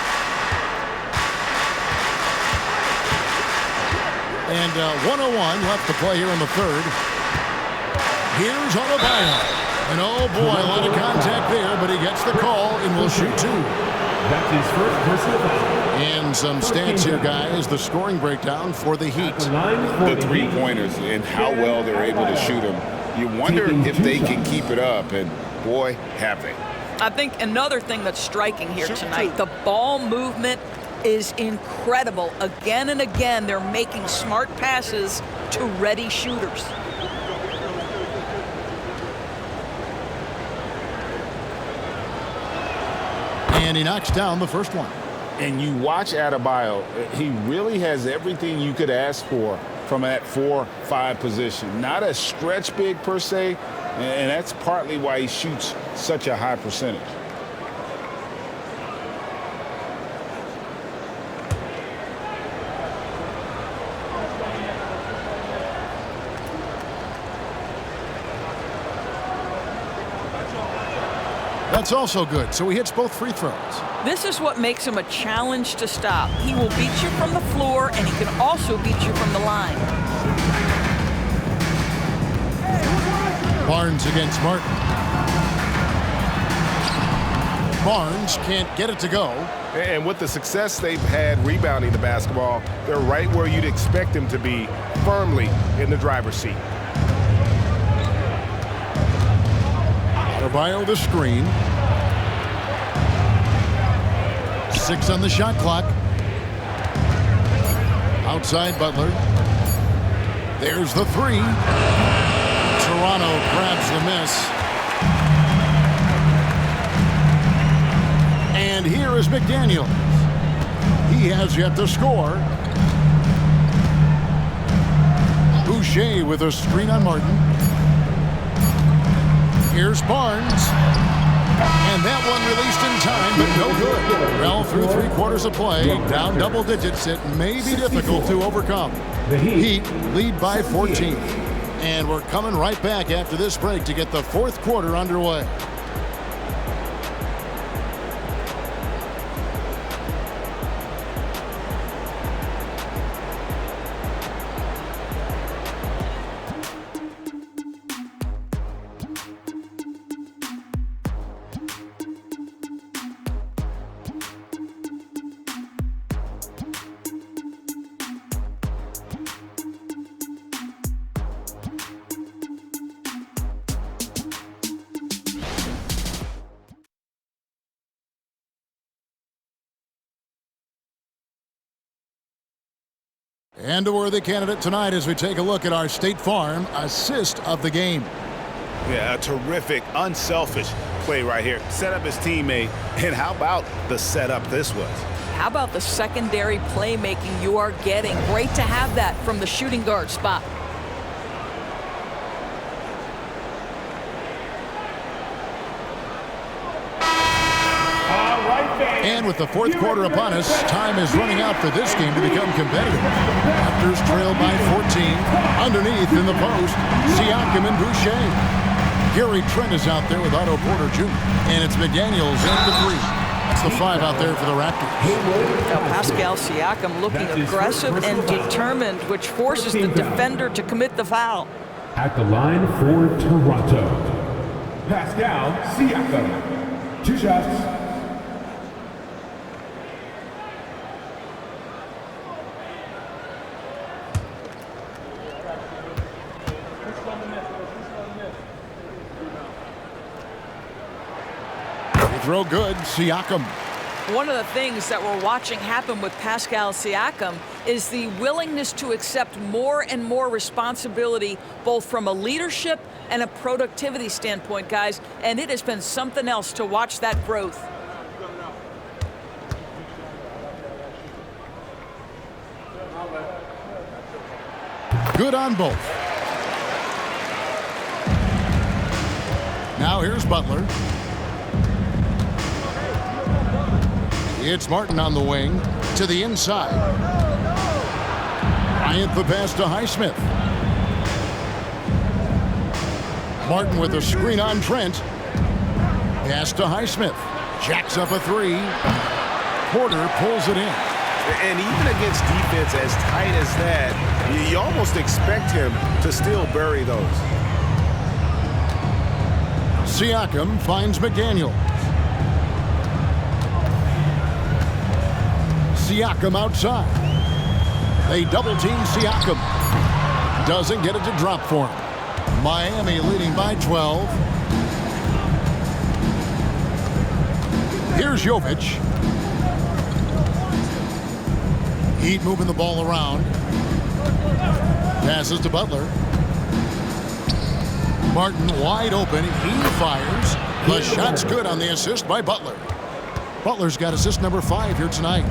And 101 left to play here in the 3rd. Here's Adebayo. And oh boy, a lot of contact there, but he gets the call and will shoot 2. That's his first personal foul. And some stats here, guys. The scoring breakdown for the Heat. The three-pointers and how well they're able to shoot them. You wonder if they can keep it up, and boy, have they. I think another thing that's striking here tonight, the ball movement is incredible. Again and again, they're making smart passes to ready shooters. And he knocks down the first one. And you watch Adebayo, he really has everything you could ask for from that 4-5 position. Not a stretch big per se, and that's partly why he shoots such a high percentage. That's also good, so he hits both free throws. This is what makes him a challenge to stop. He will beat you from the floor, and he can also beat you from the line. Barnes against Martin. Barnes can't get it to go. And with the success they've had rebounding the basketball, they're right where you'd expect them to be, firmly in the driver's seat. Adebayo the screen. 6 on the shot clock. Outside Butler. There's the 3. Toronto grabs the miss. And here is McDaniels. He has yet to score. Boucher with a screen on Martin. Here's Barnes. And that one released in time, but no good. Well, through 3 quarters of play, down double digits, it may be difficult to overcome. The Heat lead by 14. And we're coming right back after this break to get the 4th quarter underway. And a worthy candidate tonight as we take a look at our State Farm assist of the game. Yeah, a terrific, unselfish play right here. Set up his teammate, and how about the setup this was? How about the secondary playmaking you are getting? Great to have that from the shooting guard spot. with the fourth quarter upon us, time is running out for this game to become competitive. Raptors trail by 14. Underneath in the post, Siakam and Boucher. Gary Trent is out there with Otto Porter Jr. And it's McDaniels in the three. That's the 5 out there for the Raptors. Now Pascal Siakam looking aggressive and determined, which forces the defender to commit the foul. At the line for Toronto, Pascal Siakam. 2 shots. Throw good, Siakam. One of the things that we're watching happen with Pascal Siakam is the willingness to accept more and more responsibility, both from a leadership and a productivity standpoint, guys. And it has been something else to watch that growth. Good on both. Now here's Butler. It's Martin on the wing to the inside. Bryant the pass to Highsmith. Martin with a screen on Trent. Pass to Highsmith. Jacks up a 3. Porter pulls it in. And even against defense as tight as that, you almost expect him to still bury those. Siakam finds McDaniel. Siakam outside. They double team Siakam. Doesn't get it to drop for him. Miami leading by 12. Here's Jovic. Heat moving the ball around. Passes to Butler. Martin wide open. He fires. The shot's good on the assist by Butler. Butler's got assist number 5 here tonight.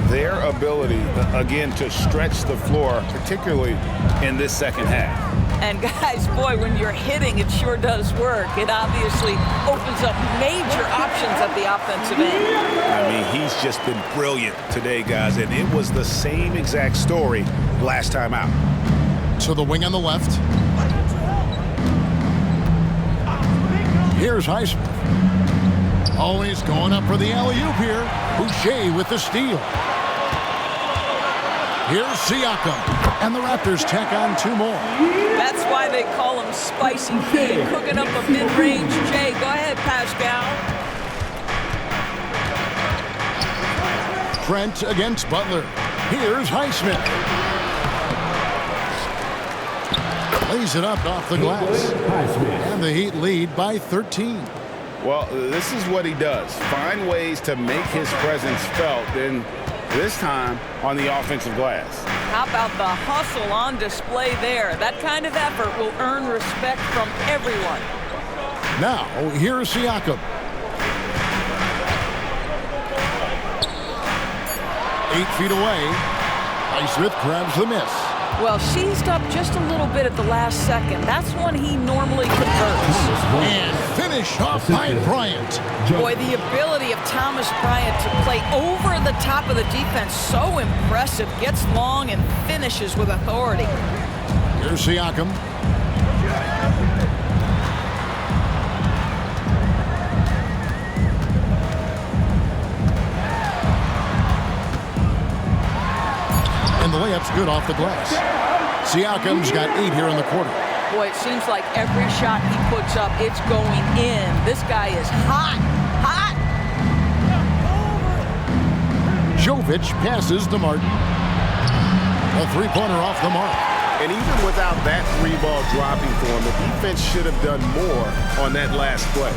Their ability, again, to stretch the floor, particularly in this second half. And guys, boy, when you're hitting, it sure does work. It obviously opens up major options at the offensive end. I mean, he's just been brilliant today, guys, and it was the same exact story last time out. To the wing on the left. Here's Highsmith. Always going up for the alley-oop here. Boucher with the steal. Here's Siakam. And the Raptors tack on 2 more. That's why they call him Spicy P. Cooking up a mid-range J. Go ahead, Pascal. Trent against Butler. Here's Highsmith. Lays it up off the glass. And the Heat lead by 13. Well, this is what he does. Find ways to make his presence felt, and this time on the offensive glass. How about the hustle on display there? That kind of effort will earn respect from everyone. Now, here's Siakam. 8 feet away. Highsmith grabs the miss. Well, seized up just a little bit at the last second. That's when he normally converts. And finish off by Bryant. Boy, the ability of Thomas Bryant to play over the top of the defense, so impressive. Gets long and finishes with authority. Here's Siakam. And the layup's good off the glass. Siakam's got 8 here in the quarter. Boy, it seems like every shot he puts up, it's going in. This guy is hot, hot. Jovic passes to Martin. A 3-pointer off the mark. And even without that 3-ball dropping for him, the defense should have done more on that last play.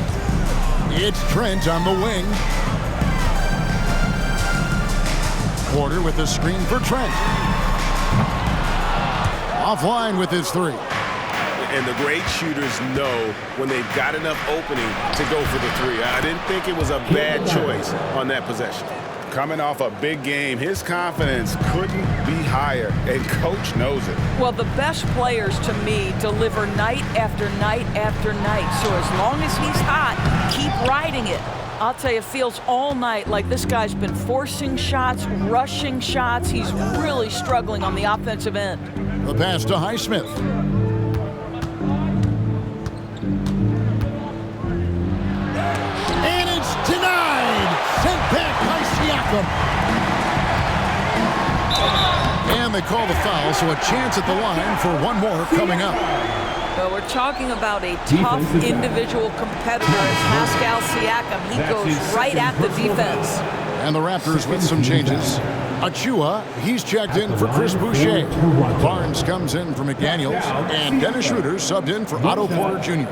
It's Trent on the wing. Porter with the screen for Trent. Offline with his 3. And the great shooters know when they've got enough opening to go for the 3. I didn't think it was a bad choice on that possession. Coming off a big game, his confidence couldn't be higher, and coach knows it. Well, the best players to me deliver night after night after night. So as long as he's hot, keep riding it. I'll tell you, it feels all night like this guy's been forcing shots, rushing shots. He's really struggling on the offensive end. The pass to Highsmith. And it's denied. Sent back by Siakam. And they call the foul, so a chance at the line for one more coming up. Well, we're talking about a tough individual competitor as Pascal Siakam. He goes right at the defense. And the Raptors with some changes. Achua, he's checked in for Chris Boucher. Barnes comes in for McDaniels. And Dennis Schroeder subbed in for Otto Porter Jr.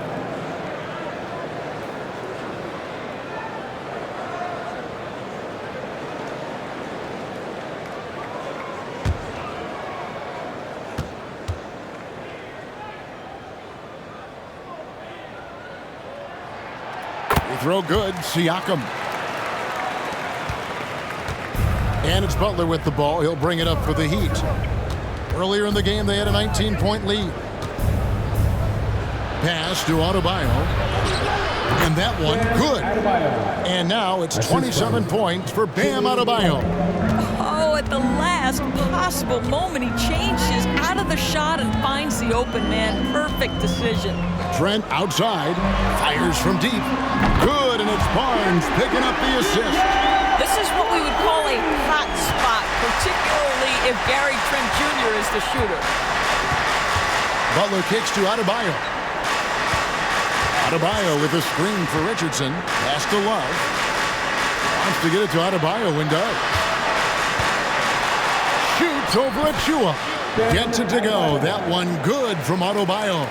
Throw good, Siakam. And it's Butler with the ball. He'll bring it up for the Heat. Earlier in the game, they had a 19-point lead. Pass to Adebayo. And that one, good. And now it's 27 points for Bam Adebayo. Oh, at the last possible moment, he changes out of the shot and finds the open man. Perfect decision. Trent outside, fires from deep. Good, and it's Barnes picking up the assist. This is what we would call a hot spot, particularly if Gary Trent Jr. is the shooter. Butler kicks to Adebayo. Adebayo with a screen for Richardson. Pass to Love. Wants to get it to Adebayo and does. Shoots over Achua. Gets it to go. That one good from Adebayo.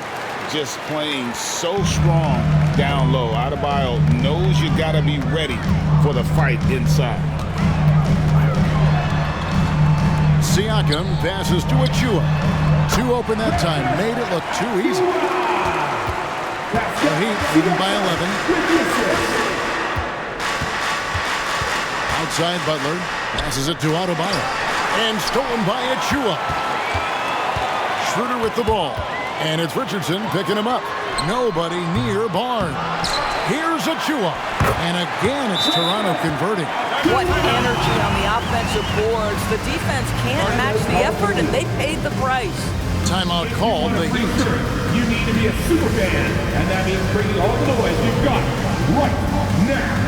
Just playing so strong down low. Adebayo knows you got to be ready for the fight inside. Siakam passes to Achua. Two open that time. Made it look too easy. The Heat leading by 11. Outside Butler. Passes it to Adebayo. And stolen by Achua. Schroeder with the ball. And it's Richardson picking him up. Nobody near Barnes. Here's Achua. And again, it's Toronto converting. What energy on the offensive boards. The defense can't match the effort, and they paid the price. Timeout called the Heat. You need to be a super fan, and that means bringing all the noise you've got right now.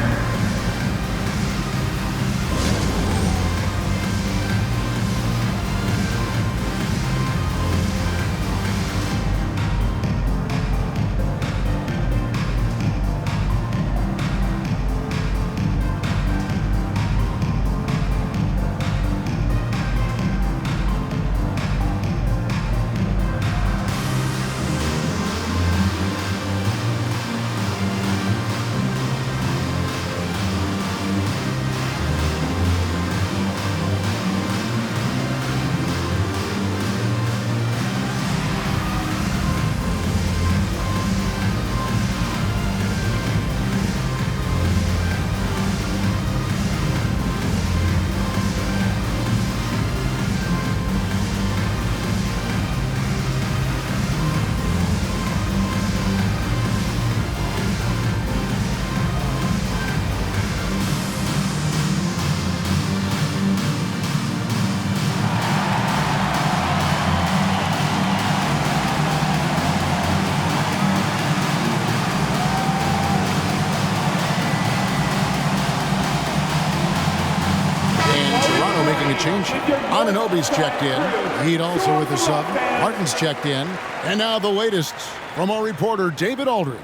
Change. Anunoby's checked in. Heat also with the sub. Martin's checked in. And now the latest from our reporter, David Aldridge.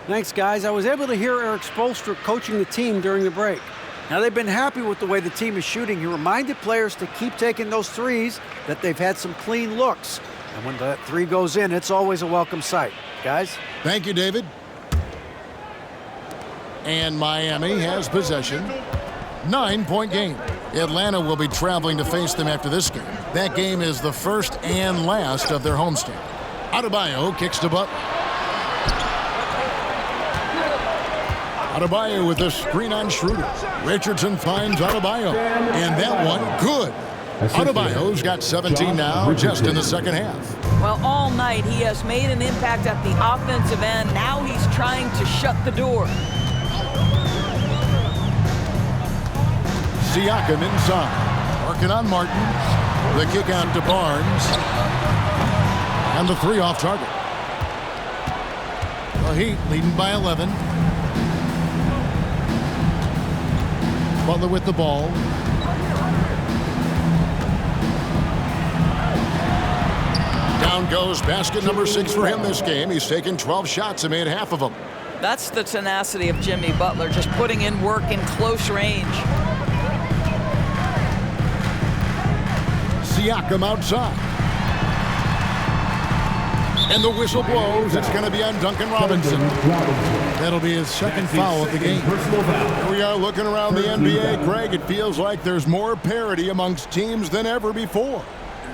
Thanks, guys. I was able to hear Eric Spoelstra coaching the team during the break. Now, they've been happy with the way the team is shooting. He reminded players to keep taking those threes, that they've had some clean looks. And when that three goes in, it's always a welcome sight. Guys? Thank you, David. And Miami has possession. 9-point game. Atlanta will be traveling to face them after this game. That game is the first and last of their homestand. Adebayo kicks to Butler. Adebayo with a screen on Schroeder. Richardson finds Adebayo. And that one, good. Adebayo's got 17 now, just in the second half. Well, all night he has made an impact at the offensive end. Now he's trying to shut the door. Siakam inside. Working on Martins. The kick out to Barnes. And the three off target. The Heat leading by 11. Butler with the ball. Down goes basket number 6 for him this game. He's taken 12 shots and made half of them. That's the tenacity of Jimmy Butler, just putting in work in close range. Siakam outside. And the whistle blows. It's going to be on Duncan Robinson. That'll be his second foul of the game. Here we are looking around the NBA. Greg, it feels like there's more parity amongst teams than ever before.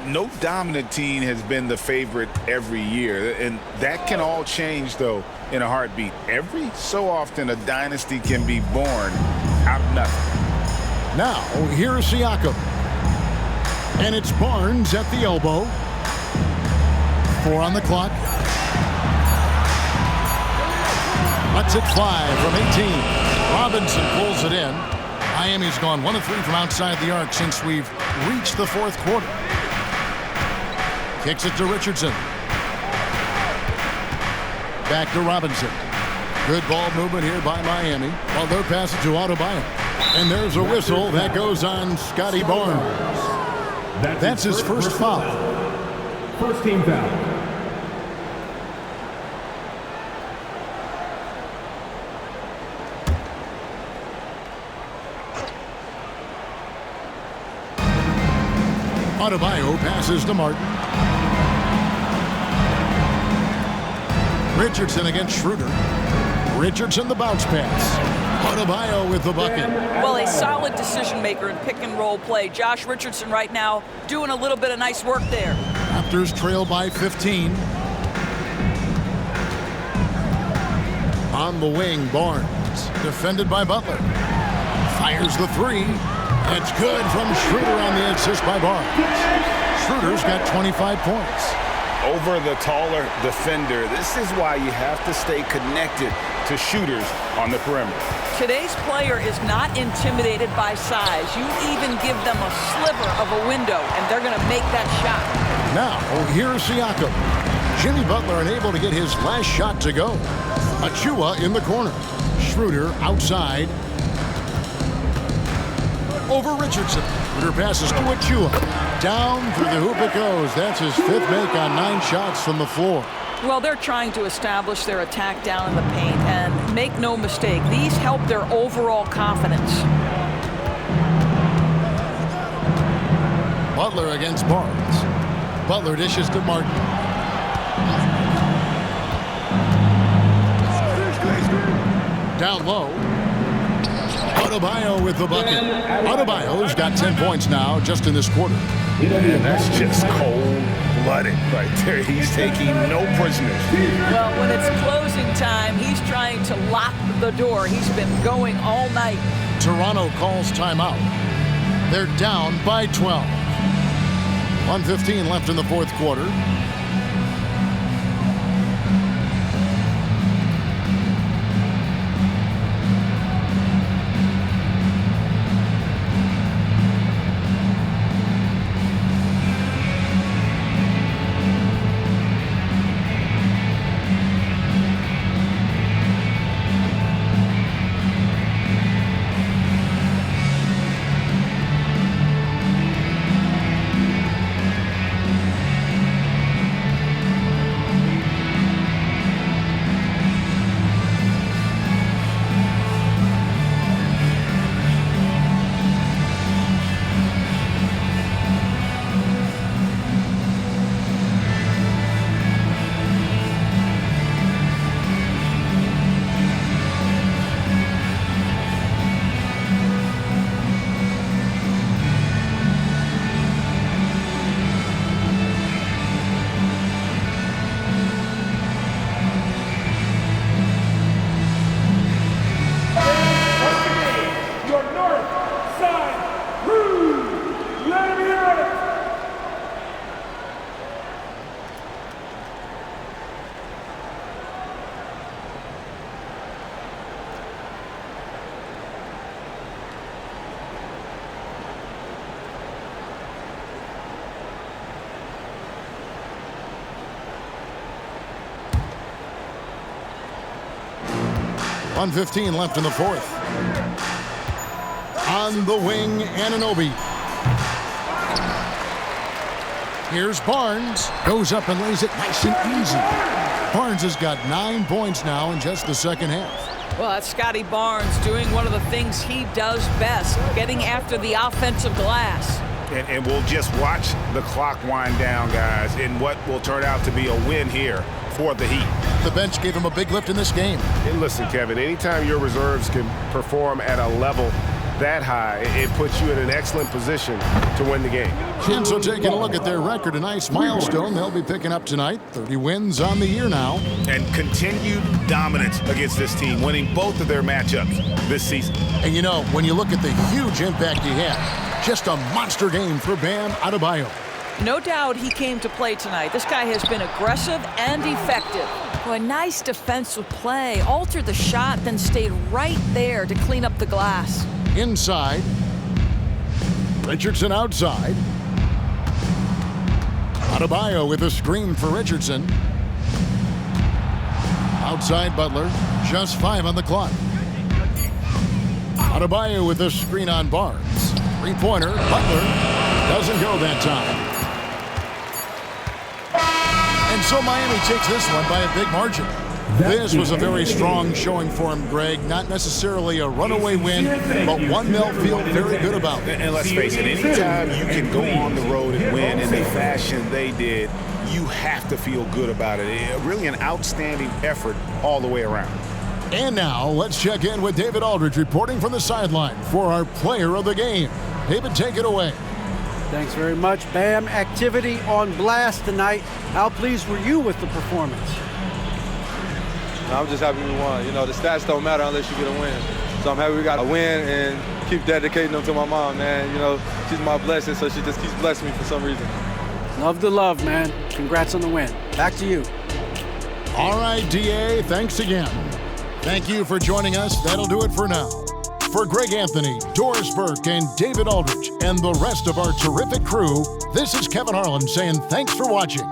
No dominant team has been the favorite every year, and that can all change, though, in a heartbeat. Every so often, a dynasty can be born out of nothing. Now, here's Siakam. And it's Barnes at the elbow. 4 on the clock. Lets it fly from 18. Robinson pulls it in. Miami's gone 1 of 3 from outside the arc since we've reached the fourth quarter. Kicks it to Richardson. Back to Robinson. Good ball movement here by Miami. Well, they'll pass it to Adebayo. And there's a whistle. That goes on Scotty Barnes. That's his first foul. First team foul. Adebayo passes to Martin. Richardson against Schroeder. Richardson the bounce pass. Adebayo with the bucket. Well, a solid decision maker in pick and roll play. Josh Richardson right now doing a little bit of nice work there. Raptors trail by 15. On the wing, Barnes. Defended by Butler. Fires the three. That's good from Schroeder on the assist by Barnes. Schroeder's got 25 points. Over the taller defender, this is why you have to stay connected to shooters on the perimeter. Today's player is not intimidated by size. You even give them a sliver of a window, and they're going to make that shot. Now, here's Siakam. Jimmy Butler unable to get his last shot to go. Achua in the corner. Schroeder outside. Over Richardson. Schroeder passes to Achua. Down through the hoop it goes. That's his 5th make on 9 shots from the floor. Well, they're trying to establish their attack down in the paint, and make no mistake, these help their overall confidence. Butler against Barnes. Butler dishes to Martin. Down low. Adebayo with the bucket. Adebayo's got 10 points now just in this quarter. And that's just cold-blooded right there. He's taking no prisoners. Well, when it's closing time, he's trying to lock the door. He's been going all night. Toronto calls timeout. They're down by 12. 1:15 left in the fourth quarter. 1:15 left in the fourth. On the wing, Anunoby. Here's Barnes. Goes up and lays it nice and easy. Barnes has got 9 points now in just the second half. Well, that's Scotty Barnes doing one of the things he does best, getting after the offensive glass. And we'll just watch the clock wind down, guys, in what will turn out to be a win here for the Heat. The bench gave him a big lift in this game. And listen, Kevin, anytime your reserves can perform at a level that high, it puts you in an excellent position to win the game. And so taking a look at their record, a nice milestone they'll be picking up tonight. 30 wins on the year now. And continued dominance against this team, winning both of their matchups this season. And you know, when you look at the huge impact he had, just a monster game for Bam Adebayo. No doubt he came to play tonight. This guy has been aggressive and effective. Well, a nice defensive play, altered the shot, then stayed right there to clean up the glass. Inside. Richardson outside. Adebayo with a screen for Richardson. Outside Butler. Just 5 on the clock. Adebayo with a screen on Barnes. Three-pointer. Butler doesn't go that time. And so Miami takes this one by a big margin. This was a very strong showing for him, Greg. Not necessarily a runaway win, but one they'll feel very good about. And let's face it, anytime you can go on the road and win in the fashion they did, you have to feel good about it. Really an outstanding effort all the way around. And now let's check in with David Aldridge reporting from the sideline for our player of the game. David, take it away. Thanks very much, Bam. Activity on blast tonight. How pleased were you with the performance? I'm just happy we won. You know, the stats don't matter unless you get a win. So I'm happy we got a win and keep dedicating them to my mom, man. You know, she's my blessing, so she just keeps blessing me for some reason. Love the love, man. Congrats on the win. Back to you. All right, DA, thanks again. Thank you for joining us. That'll do it for now. For Greg Anthony, Doris Burke, and David Aldridge, and the rest of our terrific crew, this is Kevin Harlan saying thanks for watching.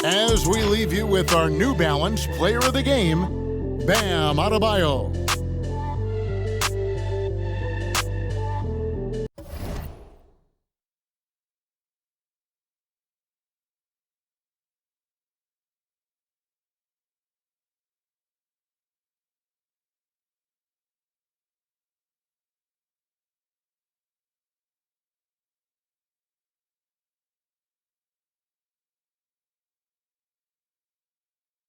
As we leave you with our New Balance Player of the Game, Bam Adebayo.